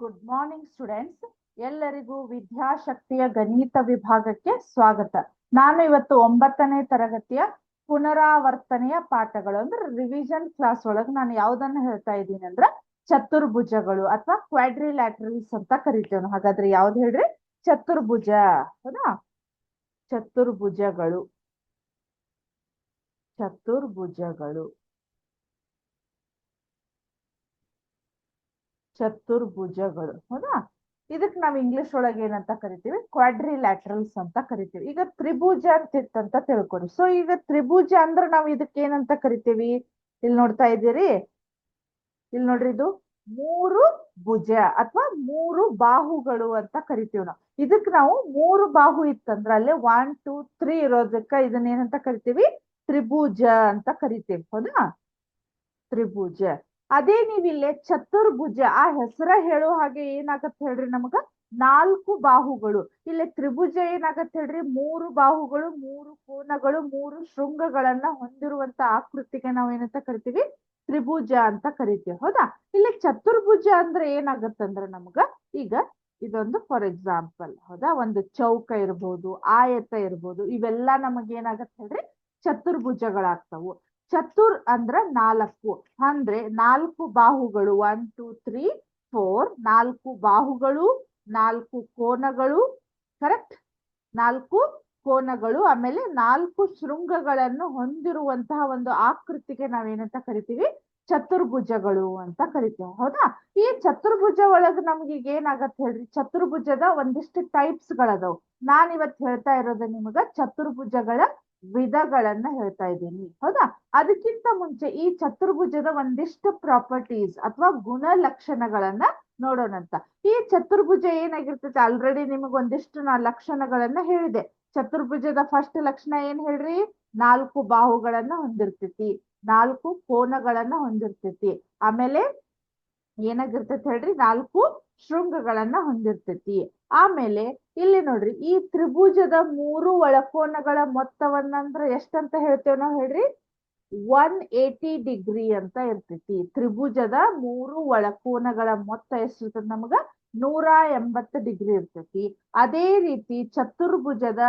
Good morning students. ಎಲ್ಲರಿಗೂ ವಿದ್ಯಾಶಕ್ತಿಯ ಗಣಿತ ವಿಭಾಗಕ್ಕೆ ಸ್ವಾಗತ. ನಾನು ಇವತ್ತು 9ನೇ ತರಗತಿಯ ಪುನರಾವರ್ತನೆಯ ಪಾಠಗಳು ಅಂದ್ರೆ ರಿವಿಷನ್ ಕ್ಲಾಸ್ ಒಳಗೆ ನಾನು ಯಾವ್ದನ್ನ ಹೇಳ್ತಾ ಇದ್ದೀನಿ ಅಂದ್ರೆ ಚತುರ್ಭುಜಗಳು ಅಥವಾ ಕ್ವಾಡ್ರಿಲ್ಯಾಟ್ರಲ್ಸ್ ಅಂತ ಕರಿತೇವೆ. ಹಾಗಾದ್ರೆ ಯಾವ್ದು ಹೇಳ್ರಿ? ಚತುರ್ಭುಜ. ಹೌದಾ? ಚತುರ್ಭುಜಗಳು. ಚತುರ್ಭುಜಗಳು ಚತುರ್ಭುಜಗಳು ಹೌದಾ? ಇದಕ್ ನಾವ್ ಇಂಗ್ಲಿಷ್ ಒಳಗೆ ಏನಂತ ಕರಿತೀವಿ? ಕ್ವಾಡ್ರಿಲ್ಯಾಟ್ರಲ್ಸ್ ಅಂತ ಕರಿತೀವಿ. ಈಗ ತ್ರಿಭುಜ ಅಂತ ತಿಳ್ಕೊರಿ. ಸೊ ಈಗ ತ್ರಿಭುಜ ಅಂದ್ರೆ ನಾವ್ ಇದಕ್ಕೆ ಏನಂತ ಕರಿತೀವಿ? ಇಲ್ಲಿ ನೋಡ್ತಾ ಇದ್ದೀರಿ, ಇಲ್ಲಿ ನೋಡ್ರಿ, ಇದು ಮೂರು ಭುಜ ಅಥವಾ ಮೂರು ಬಾಹುಗಳು ಅಂತ ಕರಿತೀವಿ ನಾವು. ಇದಕ್ ನಾವು ಮೂರು ಬಾಹು ಇತ್ತಂದ್ರ ಅಲ್ಲಿ 1 2 3 ಇರೋದಕ್ಕ ಇದನ್ನ ಏನಂತ ಕರಿತೀವಿ? ತ್ರಿಭುಜ ಅಂತ ಕರಿತೀವಿ. ಹೌದಾ? ತ್ರಿಭುಜ. ಅದೇ ನೀವಿಲ್ಲೇ ಚತುರ್ಭುಜ ಆ ಹೆಸರ ಹೇಳೋ ಹಾಗೆ ಏನಾಗತ್ತೆ ಹೇಳ್ರಿ? ನಮಗ 4 ಬಾಹುಗಳು. ಇಲ್ಲಿ ತ್ರಿಭುಜ ಏನಾಗತ್ತೆ ಹೇಳ್ರಿ? 3 ಬಾಹುಗಳು, 3 ಕೋನಗಳು, 3 ಶೃಂಗಗಳನ್ನ ಹೊಂದಿರುವಂತ ಆಕೃತಿಗೆ ನಾವ್ ಏನಂತ ಕರಿತೀವಿ? ತ್ರಿಭುಜ ಅಂತ ಕರಿತೀವಿ. ಹೌದಾ? ಇಲ್ಲಿ ಚತುರ್ಭುಜ ಅಂದ್ರೆ ಏನಾಗತ್ತಂದ್ರೆ ನಮಗ ಈಗ ಇದೊಂದು ಫಾರ್ ಎಕ್ಸಾಂಪಲ್, ಹೌದಾ, ಒಂದು ಚೌಕ ಇರ್ಬೋದು, ಆಯತ ಇರ್ಬೋದು, ಇವೆಲ್ಲ ನಮಗ್ ಏನಾಗತ್ತೆ ಹೇಳ್ರಿ? ಚತುರ್ಭುಜಗಳಾಗ್ತಾವು. ಚತುರ್ ಅಂದ್ರ 4 ಅಂದ್ರೆ 4 ಬಾಹುಗಳು, 1 2 3 4, 4 ಬಾಹುಗಳು, 4 ಕೋನಗಳು, ಕರೆಕ್ಟ್, 4 ಕೋನಗಳು, ಆಮೇಲೆ 4 ಶೃಂಗಗಳನ್ನು ಹೊಂದಿರುವಂತಹ ಒಂದು ಆಕೃತಿಗೆ ನಾವೇನಂತ ಕರಿತೀವಿ? ಚತುರ್ಭುಜಗಳು ಅಂತ ಕರಿತೀವಿ. ಹೌದಾ? ಈ ಚತುರ್ಭುಜ ಒಳಗ ನಮ್ಗೆ ಈಗ ಏನಾಗತ್ತೆ ಹೇಳ್ರಿ? ಚತುರ್ಭುಜದ ಒಂದಿಷ್ಟು ಟೈಪ್ಸ್ ಗಳದಾವ್. ನಾನ್ ಇವತ್ತು ಹೇಳ್ತಾ ಇರೋದು ನಿಮಗ ಚತುರ್ಭುಜಗಳ ವಿಧಗಳನ್ನ ಹೇಳ್ತಾ ಇದ್ದೀನಿ. ಹೌದಾ? ಅದಕ್ಕಿಂತ ಮುಂಚೆ ಈ ಚತುರ್ಭುಜದ ಒಂದಿಷ್ಟು ಪ್ರಾಪರ್ಟೀಸ್ ಅಥವಾ ಗುಣಲಕ್ಷಣಗಳನ್ನ ನೋಡೋಣಂತ. ಈ ಚತುರ್ಭುಜ ಏನಾಗಿರ್ತೈತೆ? ಆಲ್ರೆಡಿ ನಿಮಗ್ ಒಂದಿಷ್ಟು ನಾ ಲಕ್ಷಣಗಳನ್ನ ಹೇಳಿದೆ. ಚತುರ್ಭುಜದ ಫಸ್ಟ್ ಲಕ್ಷಣ ಏನ್ ಹೇಳ್ರಿ? 4 ಬಾಹುಗಳನ್ನ ಹೊಂದಿರ್ತೈತಿ, 4 ಕೋನಗಳನ್ನ ಹೊಂದಿರ್ತೈತಿ, ಆಮೇಲೆ ಏನಾಗಿರ್ತೈತಿ ಹೇಳ್ರಿ? 4 ಶೃಂಗಗಳನ್ನ ಹೊಂದಿರ್ತೈತಿ. ಆಮೇಲೆ ಇಲ್ಲಿ ನೋಡ್ರಿ, ಈ ತ್ರಿಭುಜದ 3 ಒಳಕೋನಗಳ ಮೊತ್ತವನ್ನಂದ್ರ ಎಷ್ಟಂತ ಹೇಳ್ತೇವ್ ನಾವ್ ಹೇಳ್ರಿ? 180 ಡಿಗ್ರಿ ಅಂತ ಇರ್ತೈತಿ. ತ್ರಿಭುಜದ 3 ಒಳಕೋನಗಳ ಮೊತ್ತ ಎಷ್ಟಿರ್ತದ? ನಮಗ 180 ಡಿಗ್ರಿ ಇರ್ತೈತಿ. ಅದೇ ರೀತಿ ಚತುರ್ಭುಜದ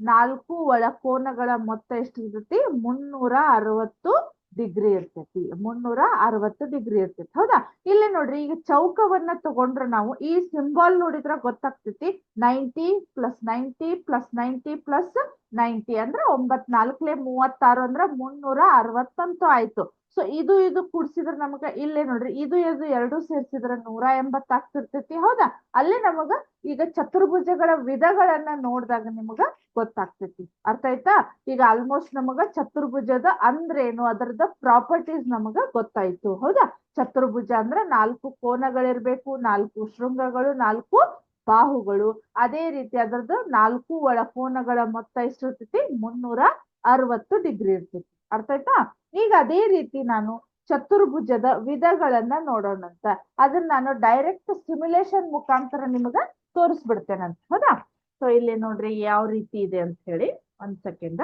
4 ಒಳಕೋನಗಳ ಮೊತ್ತ ಎಷ್ಟಿರ್ತೈತಿ? 360 ಡಿಗ್ರಿ ಇರ್ತೈತಿ. 360 ಡಿಗ್ರಿ ಇರ್ತೈತಿ. ಹೌದಾ? ಇಲ್ಲಿ ನೋಡ್ರಿ, ಈಗ ಚೌಕವನ್ನ ತಗೊಂಡ್ರ ನಾವು ಈ ಸಿಂಬಾಲ್ ನೋಡಿದ್ರ ಗೊತ್ತಾಗ್ತೈತಿ. 90 ಪ್ಲಸ್ 90 ಪ್ಲಸ್ 90 ಪ್ಲಸ್ 90 ಅಂದ್ರೆ 9 4 36 ಅಂದ್ರ 360 ಅಂತೂ ಆಯ್ತು. ಸೊ ಇದು ಕೂಡ್ಸಿದ್ರ ನಮಗ ಇಲ್ಲೇ ನೋಡ್ರಿ, ಇದು ಎರಡು ಸೇರ್ಸಿದ್ರ 180 ಆಗ್ತಿರ್ತೈತಿ. ಹೌದಾ? ಅಲ್ಲೇ ನಮಗ ಈಗ ಚತುರ್ಭುಜಗಳ ವಿಧಗಳನ್ನ ನೋಡಿದಾಗ ನಿಮಗ ಗೊತ್ತಾಗ್ತೈತಿ. ಅರ್ಥ ಆಯ್ತಾ? ಈಗ ಆಲ್ಮೋಸ್ಟ್ ನಮಗ ಚತುರ್ಭುಜದ ಅಂದ್ರೇನು, ಅದರದ ಪ್ರಾಪರ್ಟೀಸ್ ನಮಗ ಗೊತ್ತಾಯ್ತು. ಹೌದಾ? ಚತುರ್ಭುಜ ಅಂದ್ರೆ 4 ಕೋನಗಳಿರ್ಬೇಕು, 4 ಶೃಂಗಗಳು, 4 ಬಾಹುಗಳು, ಅದೇ ರೀತಿ ಅದರದ್ದು 4 ಒಳಕೋನಗಳ ಮೊತ್ತ ಎಷ್ಟಿರ್ತೈತಿ? 360 ಡಿಗ್ರಿ ಇರ್ತೈತಿ. ಅರ್ಥ ಆಯ್ತಾ? ಈಗ ಅದೇ ರೀತಿ ನಾನು ಚತುರ್ಭುಜದ ವಿಧಗಳನ್ನ ನೋಡೋಣಂತ. ಅದನ್ನ ನಾನು ಡೈರೆಕ್ಟ್ ಸಿಮ್ಯುಲೇಷನ್ ಮುಖಾಂತರ ನಿಮಗ ತೋರಿಸ್ಬಿಡ್ತೇನಂತ. ಹೌದಾ? ಸೊ ಇಲ್ಲಿ ನೋಡ್ರಿ ಯಾವ ರೀತಿ ಇದೆ ಅಂತ ಹೇಳಿ. ಒಂದ್ ಸೆಕೆಂಡ್.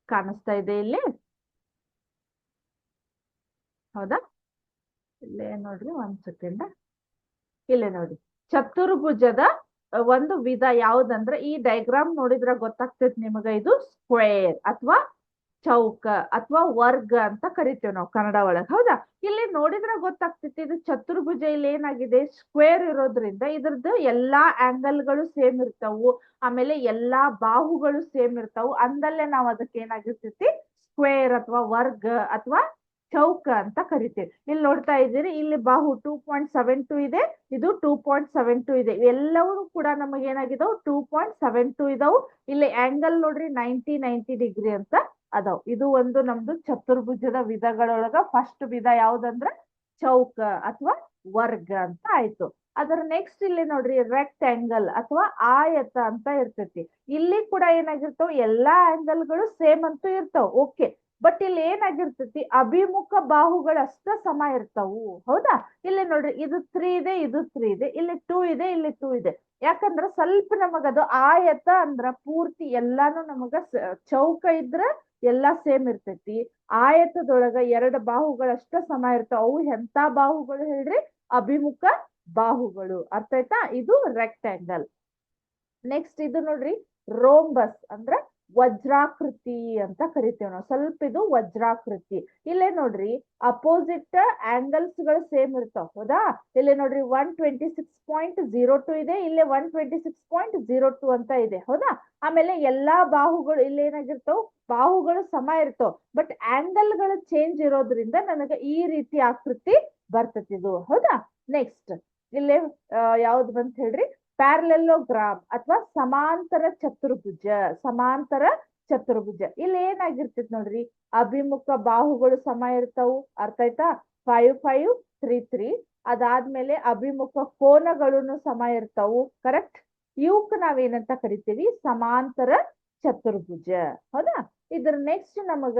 ಕಾಣಿಸ್ತಾ ಇದೆ ಇಲ್ಲಿ? ಹೌದಾ? ಇಲ್ಲೇ ನೋಡ್ರಿ, ಒಂದ್ ಸೆಕೆಂಡ್. ಇಲ್ಲೇ ನೋಡಿ, ಚತುರ್ಭುಜದ ಒಂದು ವಿಧ ಯಾವ್ದಂದ್ರೆ, ಈ ಡೈಗ್ರಾಮ್ ನೋಡಿದ್ರ ಗೊತ್ತಾಗ್ತೈತಿ ನಿಮಗ, ಇದು ಸ್ಕ್ವೇರ್ ಅಥವಾ ಚೌಕ ಅಥವಾ ವರ್ಗ ಅಂತ ಕರಿತೇವೆ ನಾವು ಕನ್ನಡ ಒಳಗ್. ಹೌದಾ? ಇಲ್ಲಿ ನೋಡಿದ್ರೆ ಗೊತ್ತಾಗ್ತೈತಿ ಇದು ಚತುರ್ಭುಜ. ಇಲ್ಲಿ ಏನಾಗಿದೆ? ಸ್ಕ್ವೇರ್ ಇರೋದ್ರಿಂದ ಇದ್ರದ್ದು ಎಲ್ಲಾ ಆಂಗಲ್ಗಳು ಸೇಮ್ ಇರ್ತಾವು, ಆಮೇಲೆ ಎಲ್ಲಾ ಬಾಹುಗಳು ಸೇಮ್ ಇರ್ತಾವು. ಅಂದಲ್ಲೇ ನಾವ್ ಅದಕ್ಕೆ ಏನಾಗಿರ್ತೈತಿ? ಸ್ಕ್ವೇರ್ ಅಥವಾ ವರ್ಗ ಅಥವಾ ಚೌಕ ಅಂತ ಕರಿತೇವೆ. ಇಲ್ಲಿ ನೋಡ್ತಾ ಇದ್ದೀರಿ, ಇಲ್ಲಿ ಬಾಹು 2.72 ಇದೆ, ಇದು 2.72 ಇದೆ. ಎಲ್ಲವೂ ಕೂಡ ನಮಗೆ ಏನಾಗಿದಾವ್? 2.72 ಇದಾವು. ಇಲ್ಲಿ ಆಂಗಲ್ ನೋಡ್ರಿ 90 ಡಿಗ್ರಿ ಅಂತ ಅದಾವ್. ಇದು ಒಂದು ನಮ್ದು ಚತುರ್ಭುಜದ ವಿಧಗಳೊಳಗ ಫಸ್ಟ್ ವಿಧ ಯಾವ್ದಂದ್ರ ಚೌಕ ಅಥವಾ ವರ್ಗ ಅಂತ ಆಯ್ತು. ಅದರ ನೆಕ್ಸ್ಟ್ ಇಲ್ಲಿ ನೋಡ್ರಿ ರೆಕ್ಟ್ಯಾಂಗಲ್ ಅಥವಾ ಆಯತ ಅಂತ ಇರ್ತೈತಿ. ಇಲ್ಲಿ ಕೂಡ ಏನಾಗಿರ್ತಾವ? ಎಲ್ಲಾ ಆಂಗಲ್ಗಳು ಸೇಮ್ ಅಂತೂ ಇರ್ತಾವ, ಓಕೆ. ಬಟ್ ಇಲ್ಲಿ ಏನಾಗಿರ್ತೈತಿ? ಅಭಿಮುಖ ಬಾಹುಗಳು ಅಷ್ಟ ಸಮ ಇರ್ತಾವು. ಹೌದಾ? ಇಲ್ಲಿ ನೋಡ್ರಿ, ಇದು 3 ಇದೆ, ಇದು 3 ಇದೆ, ಇಲ್ಲಿ 2 ಇದೆ, ಇಲ್ಲಿ 2 ಇದೆ. ಯಾಕಂದ್ರ ಸ್ವಲ್ಪ ನಮಗದು ಆಯತ ಅಂದ್ರ ಪೂರ್ತಿ ಎಲ್ಲಾನು ನಮಗ ಚೌಕ ಇದ್ರ ಎಲ್ಲಾ ಸೇಮ್ ಇರ್ತೈತಿ. ಆಯತದೊಳಗ 2 ಬಾಹುಗಳಷ್ಟ ಸಮ ಇರ್ತಾವ. ಅವು ಎಂತ ಬಾಹುಗಳು ಹೇಳ್ರಿ? ಅಭಿಮುಖ ಬಾಹುಗಳು. ಅರ್ಥ ಆಯ್ತಾ? ಇದು ರೆಕ್ಟ್ಯಾಂಗಲ್. ನೆಕ್ಸ್ಟ್ ಇದು ನೋಡ್ರಿ, ರೋಂಬಸ್ ಅಂದ್ರೆ ವಜ್ರಾಕೃತಿ ಅಂತ ಕರಿತೇವೆ ನಾವು. ಸ್ವಲ್ಪ ಇದು ವಜ್ರಾಕೃತಿ. ಇಲ್ಲೇ ನೋಡ್ರಿ, ಅಪೋಸಿಟ್ ಆಂಗಲ್ಸ್ ಗಳು ಸೇಮ್ ಇರ್ತಾವ. ಹೌದಾ? ಇಲ್ಲೇ ನೋಡ್ರಿ 126.02 ಇದೆ, ಇಲ್ಲೇ 126.02 ಅಂತ ಇದೆ. ಹೌದಾ? ಆಮೇಲೆ ಎಲ್ಲಾ ಬಾಹುಗಳು ಇಲ್ಲಿ ಏನಾಗಿರ್ತಾವ? ಬಾಹುಗಳು ಸಮ ಇರ್ತಾವ, ಬಟ್ ಆಂಗಲ್ ಗಳು ಚೇಂಜ್ ಇರೋದ್ರಿಂದ ನನಗೆ ಈ ರೀತಿ ಆಕೃತಿ ಬರ್ತತಿದು. ಹೌದಾ? ನೆಕ್ಸ್ಟ್ ಇಲ್ಲೇ ಯಾವ್ದು ಬಂತ ಹೇಳ್ರಿ? ಪ್ಯಾರಲೆಲ್ಲೋಗ್ರಾಮ್ ಅಥವಾ ಸಮಾಂತರ ಚತುರ್ಭುಜ. ಸಮಾಂತರ ಚತುರ್ಭುಜ ಇಲ್ಲಿ ಏನಾಗಿರ್ತೈತಿ ನೋಡ್ರಿ, ಅಭಿಮುಖ ಬಾಹುಗಳು ಸಮ ಇರ್ತಾವು. ಅರ್ಥ ಆಯ್ತಾ? 5 5 3 3. ಅದಾದ್ಮೇಲೆ ಅಭಿಮುಖ ಕೋನಗಳು ಸಮ ಇರ್ತಾವು. ಕರೆಕ್ಟ್? ಇವಕ್ ನಾವೇನಂತ ಕರಿತೀವಿ? ಸಮಾಂತರ ಚತುರ್ಭುಜ. ಹೌದಾ? ಇದ್ರ ನೆಕ್ಸ್ಟ್ ನಮಗ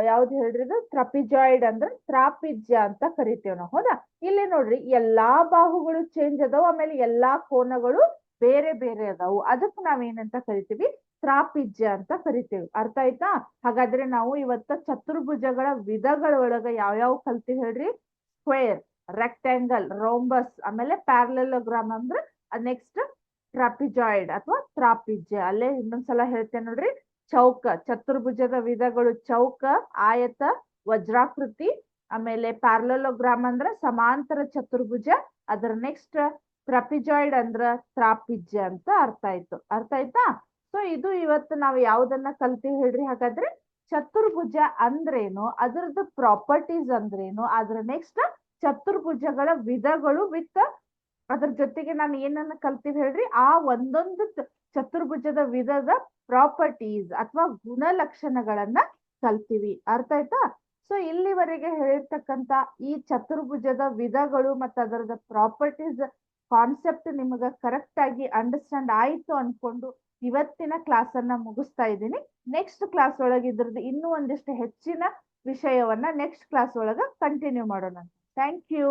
ಯಾವ್ದು ಹೇಳ್ರಿ? ಇದು ಟ್ರಪಿಜಾಯ್ಡ್ ಅಂದ್ರೆ ತ್ರಾಪಿಜ್ಯ ಅಂತ ಕರಿತೇವ್ ನಾವು. ಹೌದಾ? ಇಲ್ಲಿ ನೋಡ್ರಿ, ಎಲ್ಲಾ ಬಾಹುಗಳು ಚೇಂಜ್ ಅದಾವ, ಆಮೇಲೆ ಎಲ್ಲಾ ಕೋನಗಳು ಬೇರೆ ಬೇರೆ ಅದಾವು. ಅದಕ್ಕೆ ನಾವೇನಂತ ಕರಿತೀವಿ? ತ್ರಾಪಿಜ್ಯ ಅಂತ ಕರಿತೀವಿ. ಅರ್ಥ ಆಯ್ತಾ? ಹಾಗಾದ್ರೆ ನಾವು ಇವತ್ತ ಚತುರ್ಭುಜಗಳ ವಿಧಗಳೊಳಗ ಯಾವ್ಯಾವ ಕಲ್ತೀವಿ ಹೇಳ್ರಿ? ಸ್ಕ್ವೇರ್, ರೆಕ್ಟ್ಯಾಂಗಲ್, ರೋಂಬಸ್, ಆಮೇಲೆ ಪ್ಯಾರಲೆಲೋಗ್ರಾಮ್ ಅಂದ್ರೆ ನೆಕ್ಸ್ಟ್ ಟ್ರಾಪಿಜಾಯ್ಡ್ ಅಥವಾ ತ್ರಾಪಿಜ್ಯ. ಅಲ್ಲೇ ಇನ್ನೊಂದ್ಸಲ ಹೇಳ್ತೇನೆ ನೋಡ್ರಿ, ಚೌಕ, ಚತುರ್ಭುಜದ ವಿಧಗಳು: ಚೌಕ, ಆಯತ, ವಜ್ರಾಕೃತಿ, ಆಮೇಲೆ ಪ್ಯಾರಲೆಲೋಗ್ರಾಮ್ ಅಂದ್ರ ಸಮಾಂತರ ಚತುರ್ಭುಜ, ಅದರ ನೆಕ್ಸ್ಟ್ ಟ್ರಪಿಜಾಯ್ಡ್ ಅಂದ್ರ ತ್ರಾಪಿಜ್ಯ ಅಂತ ಅರ್ಥ ಆಯ್ತು. ಅರ್ಥ ಆಯ್ತಾ? ಸೊ ಇದು ಇವತ್ತು ನಾವು ಯಾವ್ದನ್ನ ಕಲ್ತೀವಿ ಹೇಳ್ರಿ? ಹಾಗಾದ್ರೆ ಚತುರ್ಭುಜ ಅಂದ್ರೇನು, ಅದರದ್ದು ಪ್ರಾಪರ್ಟೀಸ್ ಅಂದ್ರೇನು, ಅದ್ರ ನೆಕ್ಸ್ಟ್ ಚತುರ್ಭುಜಗಳ ವಿಧಗಳು ವಿತ್ ಅದ್ರ ಜೊತೆಗೆ ನಾನು ಏನನ್ನ ಕಲ್ತೀವಿ ಹೇಳ್ರಿ? ಆ ಒಂದೊಂದು ಚತುರ್ಭುಜದ ವಿಧದ ಪ್ರಾಪರ್ಟೀಸ್ ಅಥವಾ ಗುಣಲಕ್ಷಣಗಳನ್ನ ಕಲ್ತೀವಿ. ಅರ್ಥ ಆಯ್ತಾ? ಸೊ ಇಲ್ಲಿವರೆಗೆ ಹೇಳಿರ್ತಕ್ಕಂತ ಈ ಚತುರ್ಭುಜದ ವಿಧಗಳು ಮತ್ತು ಅದರದ ಪ್ರಾಪರ್ಟೀಸ್ ಕಾನ್ಸೆಪ್ಟ್ ನಿಮಗ ಕರೆಕ್ಟ್ ಆಗಿ ಅಂಡರ್ಸ್ಟ್ಯಾಂಡ್ ಆಯ್ತು ಅನ್ಕೊಂಡು ಇವತ್ತಿನ ಕ್ಲಾಸ್ ಅನ್ನ ಮುಗಿಸ್ತಾ ಇದ್ದೀನಿ. ನೆಕ್ಸ್ಟ್ ಕ್ಲಾಸ್ ಒಳಗೆ ಇದ್ರದ್ದು ಇನ್ನೂ ಒಂದಿಷ್ಟು ಹೆಚ್ಚಿನ ವಿಷಯವನ್ನ ನೆಕ್ಸ್ಟ್ ಕ್ಲಾಸ್ ಒಳಗ ಕಂಟಿನ್ಯೂ ಮಾಡೋಣ. Thank you.